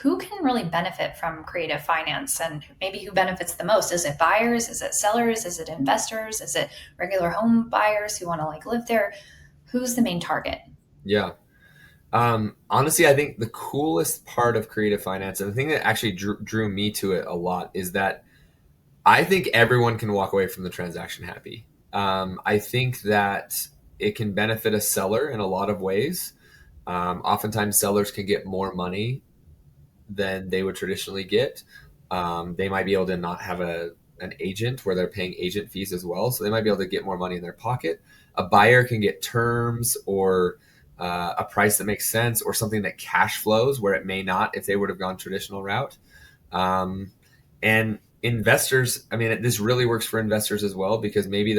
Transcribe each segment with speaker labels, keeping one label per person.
Speaker 1: who can really benefit from creative finance, and maybe who benefits the most? Is it buyers? Is it sellers? Is it investors? Is it regular home buyers who want to like live there? Who's the main target?
Speaker 2: Yeah. Honestly, I think the coolest part of creative finance, and the thing that actually drew me to it a lot, is that I think everyone can walk away from the transaction happy. I think that it can benefit a seller in a lot of ways. Oftentimes, sellers can get more money than they would traditionally get. They might be able to not have an agent where they're paying agent fees as well, so they might be able to get more money in their pocket. A buyer can get terms or a price that makes sense, or something that cash flows where it may not if they would have gone traditional route. Um, and investors, I mean, this really works for investors as well, because maybe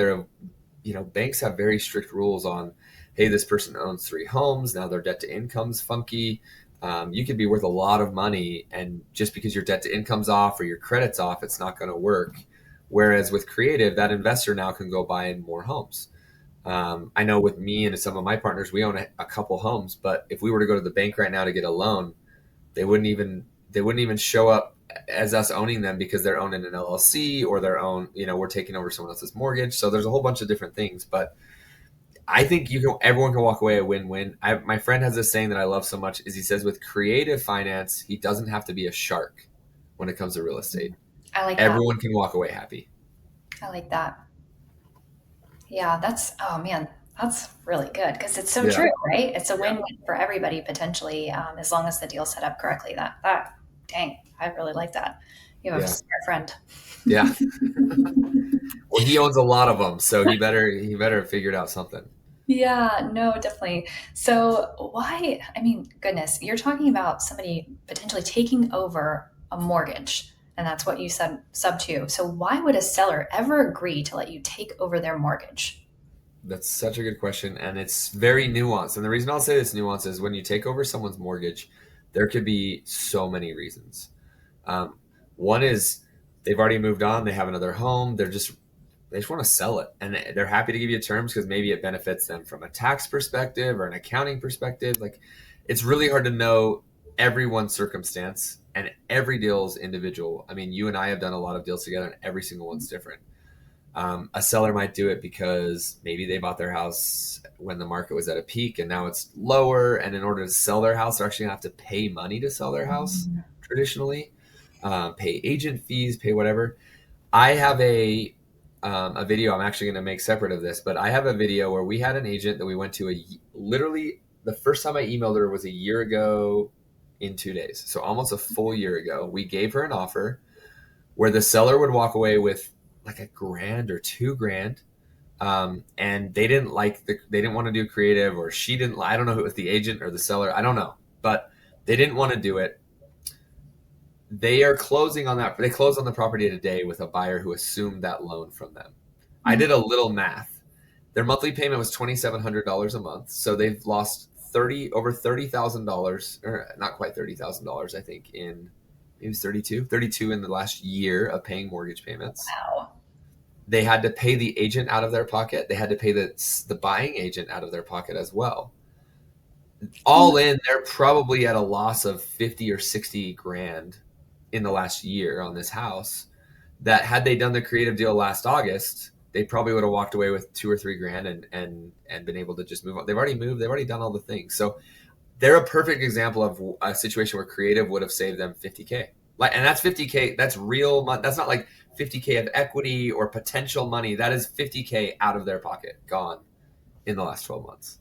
Speaker 2: banks have very strict rules on, hey, this person owns three homes, now their debt to income's funky. You could be worth a lot of money, and just because your debt to income's off or your credit's off, it's not going to work. Whereas with creative, that investor now can go buy in more homes. I know with me and some of my partners, we own a couple homes, but if we were to go to the bank right now to get a loan, they wouldn't even show up as us owning them, because they're owned in an LLC, or their own, we're taking over someone else's mortgage. So there's a whole bunch of different things, but I think everyone can walk away a win-win. My friend has this saying that I love so much, is he says with creative finance, he doesn't have to be a shark when it comes to real estate.
Speaker 1: I like that.
Speaker 2: Everyone can walk away happy.
Speaker 1: I like that. Yeah, oh man, that's really good because it's so
Speaker 2: Yeah.
Speaker 1: true, right? It's a
Speaker 2: Yeah.
Speaker 1: win-win for everybody potentially, as long as the deal's set up correctly. Dang, I really like that. You have a
Speaker 2: Yeah.
Speaker 1: smart friend.
Speaker 2: Yeah. Well, he owns a lot of them, so he better have figured out something.
Speaker 1: Yeah, no, definitely. So why, I mean, goodness, you're talking about somebody potentially taking over a mortgage, and that's what you said sub to. So why would a seller ever agree to let you take over their mortgage?
Speaker 2: That's such a good question, and it's very nuanced. And the reason I'll say this nuance is, when you take over someone's mortgage, there could be so many reasons. Um, One is they've already moved on, they have another home, they just want to sell it, and they're happy to give you terms because maybe it benefits them from a tax perspective or an accounting perspective. Like, it's really hard to know everyone's circumstance, and every deal is individual. I mean, you and I have done a lot of deals together, and every single one's different. A seller might do it because maybe they bought their house when the market was at a peak and now it's lower. And in order to sell their house, they're actually gonna have to pay money to sell their house traditionally, pay agent fees, pay whatever. I have a video I'm actually going to make separate of this, but I have a video where we had an agent that we went to literally the first time I emailed her was a year ago in 2 days. So almost a full year ago. We gave her an offer where the seller would walk away with like a grand or 2 grand. And they didn't want to do creative, or she didn't, I don't know who it was, the agent or the seller, I don't know, but they didn't want to do it. They are closing on that. They closed on the property today with a buyer who assumed that loan from them. I
Speaker 1: Mm.
Speaker 2: did a little math. Their monthly payment was $2,700 a month, so they've lost over $30,000, or not quite $30,000. I think in it was 32 in the last year of paying mortgage payments.
Speaker 1: Wow.
Speaker 2: They had to pay the agent out of their pocket. They had to pay the buying agent out of their pocket as well. All in, they're probably at a loss of 50 or 60 grand in the last year on this house. That had they done the creative deal last August, they probably would have walked away with 2 or 3 grand and been able to just move on. They've already moved, they've already done all the things. So they're a perfect example of a situation where creative would have saved them 50K. Like, and that's 50K, that's real money. That's not like 50K of equity or potential money. That is 50K out of their pocket, gone in the last 12 months.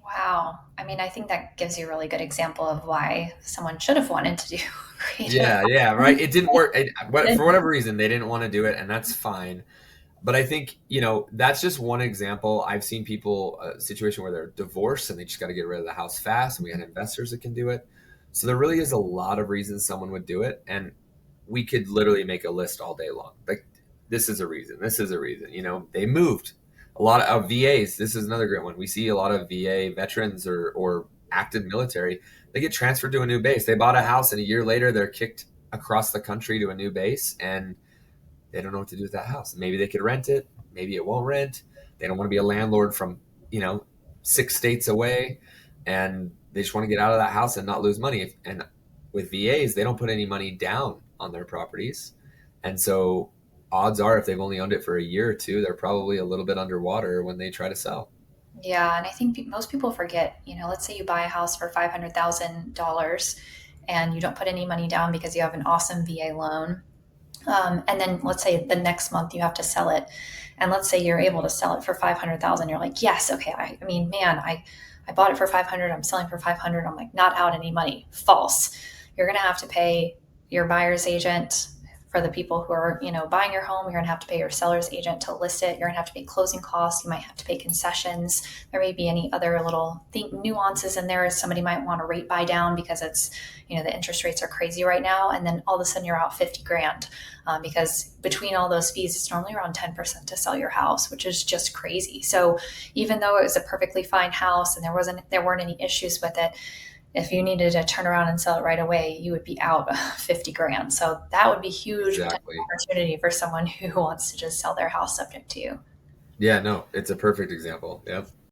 Speaker 1: Wow. I mean, I think that gives you a really good example of why someone should have wanted to do creative.
Speaker 2: Yeah, yeah, right. It didn't work. For whatever reason, they didn't want to do it, and that's fine. But I think, that's just one example. I've seen people, a situation where they're divorced and they just got to get rid of the house fast, and we had investors that can do it. So there really is a lot of reasons someone would do it, and we could literally make a list all day long. Like, this is a reason. This is a reason. They moved. A lot of VAs. This is another great one. We see a lot of VA veterans or active military. They get transferred to a new base. They bought a house, and a year later, they're kicked across the country to a new base, and they don't know what to do with that house. Maybe they could rent it. Maybe it won't rent. They don't want to be a landlord from, 6 states away, and they just want to get out of that house and not lose money. And with VAs, they don't put any money down on their properties. And so odds are if they've only owned it for a year or two, they're probably a little bit underwater when they try to sell.
Speaker 1: Yeah, and I think most people forget, let's say you buy a house for $500,000 and you don't put any money down because you have an awesome VA loan. And then let's say the next month you have to sell it. And let's say you're able to sell it for 500,000. You're like, yes, okay. I mean, man, I bought it for 500. I'm selling for 500. I'm like, not out any money. False. You're going to have to pay your buyer's agent for the people who are, buying your home. You're going to have to pay your seller's agent to list it. You're going to have to pay closing costs. You might have to pay concessions. There may be any other little nuances in there. Somebody might want a rate buy down because it's, the interest rates are crazy right now. And then all of a sudden you're out 50 grand because between all those fees, it's normally around 10% to sell your house, which is just crazy. So even though it was a perfectly fine house and there weren't any issues with it, if you needed to turn around and sell it right away, you would be out 50 grand. So that would be huge potential
Speaker 2: Exactly.
Speaker 1: opportunity for someone who wants to just sell their house subject to you.
Speaker 2: Yeah, no, it's a perfect example. Yep.